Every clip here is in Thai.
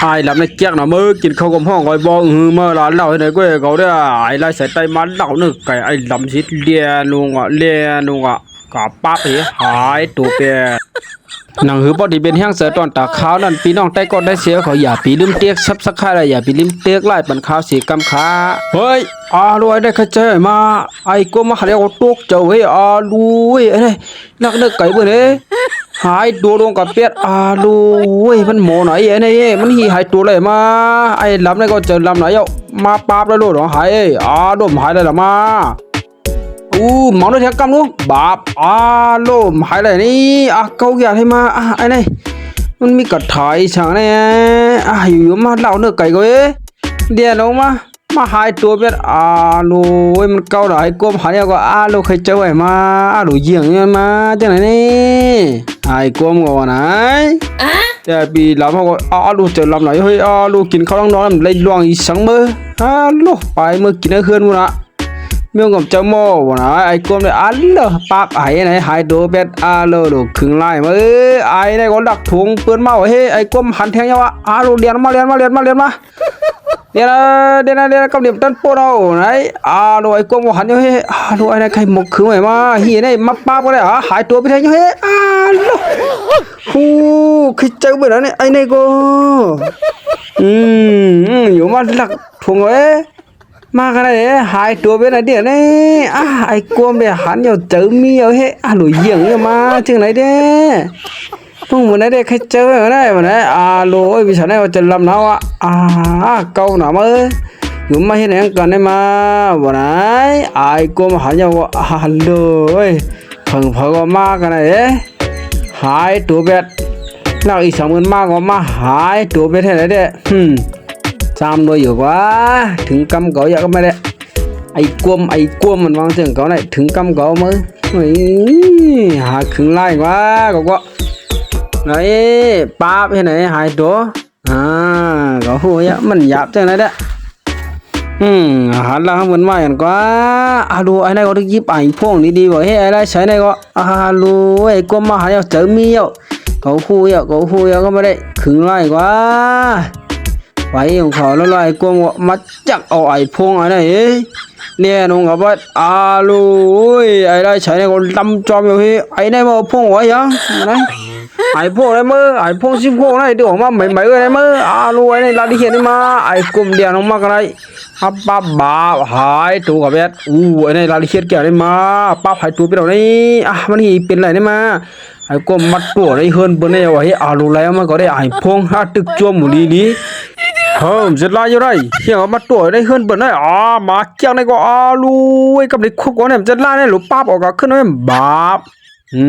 ai làm này chẹt nó mơ chín không có hoang gọi bong hư mơ là lão thế này quê cậu đấy à ai lại sẽ tay mắn lão nữa cái ai làm gì liền luôn à cả bắp ấy hái tụ bè nàng hứa body bên hangเสือตอนตาขาวนั่นพี่น้องใต้ก็ได้เสียเขาอย่าปีลืมเตียกซับสักค่าอะไรอย่าปีลืมเตียกไล่ปันขาวสีกำขาเฮ้ยรวยได้ขจายมาไอ้ก็มาเรียกว่าตุกเจ้าเฮ้ยรวยไอ้นี่นักเด็กไก่เบื่อเลยหายตัวลงกับเป็ดรวยมันหมอไหนไอ้นี่มันหีหายตัวเลยมาไอ้ลำนี่ก็เจอลำไหนเอามาปราบแล้วลูกหรอหายโดมหายเลยละมามองด้วยแท็กกำลูกบาปโลมหายเลยนี่เกาอย่าให้มาไอ้นี่มันมีกระถายช่างเนี่ยอยู่มาเล่าเนื้อไก่ก็เดี๋ยวลงมาหายตัวเป็ดโลมันเกาหลายกลมหายก็โลเคยเจอไว้มาโลเยี่ยงเนี่ยมาจังไหนนี่หายกลมก่อนไหนแต่ปีหลับเขาก็โลเจอลำไหนเฮ้ยโลกินข้าวน้องๆเลยลวงอีสังมือโลไปมือกินให้เพื่อนกูนะเมื่อกับเจ้าโม่บ่นะไอ้กลมเนี่ยเลอปากไอ้ไหนหายโดเป็ดเลอดูขึงไล่มาไอ้ไหนก็ดักถุงปืนเมาเฮ้ไอ้กลมหันแทงยังวะดูเรียนมาเดี๋ยวกับเดี๋ยวต้นโป้เอาไหนดูไอ้กลมหันยังเฮ้ดูไอ้ไหนใครหมกขึงไว้มาเฮียไหนมาปากก็ได้หายตัวไปแทงยังเฮ้ลูกคือเจ้าเบื่อแล้วเนี่ยไอ้ไหนก็อยู่มาดักถุงเว้มากันเลยหายตัวไปไหนเดี๋ยวนี่ไอ้กลมเนี่ยหันอยู่เจอมีเอาเฮ้หลุยเยี่ยงเนี่ยมาถึงไหนเด้พวกมันได้ใครเจอได้มาไหนโลวิชาเนี่ยจะลำน้าวเกาหนามาอยู่มาเห็นอย่างกันได้มาวันไหนไอ้กลมหันอยู่เลยเพิ่งก็มากันเลยหายตัวเป็ดนักอีสามคนมากก็มาหายตัวเป็ดที่ไหนเด้จำด้วยอยู่ว่าถึงกำเก่าอยากก็ไม่ได้ไอ้กวมมันวางเสียงเก่าไหนถึงกำเก่ามั้ยหาขึงไล่ว่าก็ไหนป้าไปไหนหายตัวก็หัวมันหยาบจังไหนเด้หันหลังเหมือนไม่กันก็ดูไอ้นี่ก็ต้องยิบไอ้พวกนี้ดีกว่าเฮ้ไอ้ไรใช้ไหนก็ดูไอ้กวมมาหาเจอมีก็หัวก็ไม่ได้ขึงไล่กว่าไปของเขาแล้วไอ้กวงมัดจักเอาไอ้พงไอ้นี่เนี่ยน้องกับว่าลูไอ้ได้ใช้ในคนดำจอมอยู่ที่ไอ้นี่มาพงไว้ยังไงไอ้พงได้มั้ยไอ้พงสิบพงได้เดี๋ยวมาใหม่ๆเลยได้มั้ยลูไอ้นี่ลาดิเขียนได้มาไอ้กลุ่มเดียวน้องมากันไรป้าบาหายตัวกับเบ็ดไอ้นี่ลาดิเขียนเกี่ยวได้มาป้าหายตัวไปแล้วนี่มันหีเป็นอะไรได้มาไอ้กลุ่มมัดตัวได้เฮิร์นบนนี่ว่าให้ลูแล้วมันก็ได้ไอ้พงตึกจวมหมุนนี้จะไล่ยังไงเฮียมาตัวได้ขึ้นเปิดได้มาเกี่ยวในก็ลุยกับเด็กคุกเนี่ยจะไล่ได้หรือป้าออกก็ขึ้นได้บาป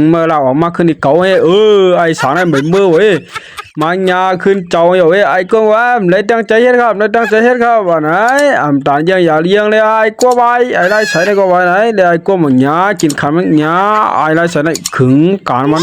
เมื่อเราออกมาขึ้นอีกเก่าไอ้สารได้เหมือนเมื่อเว้ยมาหยาขึ้นเจ้าอยู่ไอ้ก็ว่าเลยตั้งใจเฮ็ดครับวันไหนตานยังอย่าเลี้ยงเลยไอ้ก็ไปไอ้ได้ใช้ได้ก็ไปไหนเลยไอ้ก็มันหยากินข้าวมันหยาไอ้ได้ใช้ได้ขึงการมัน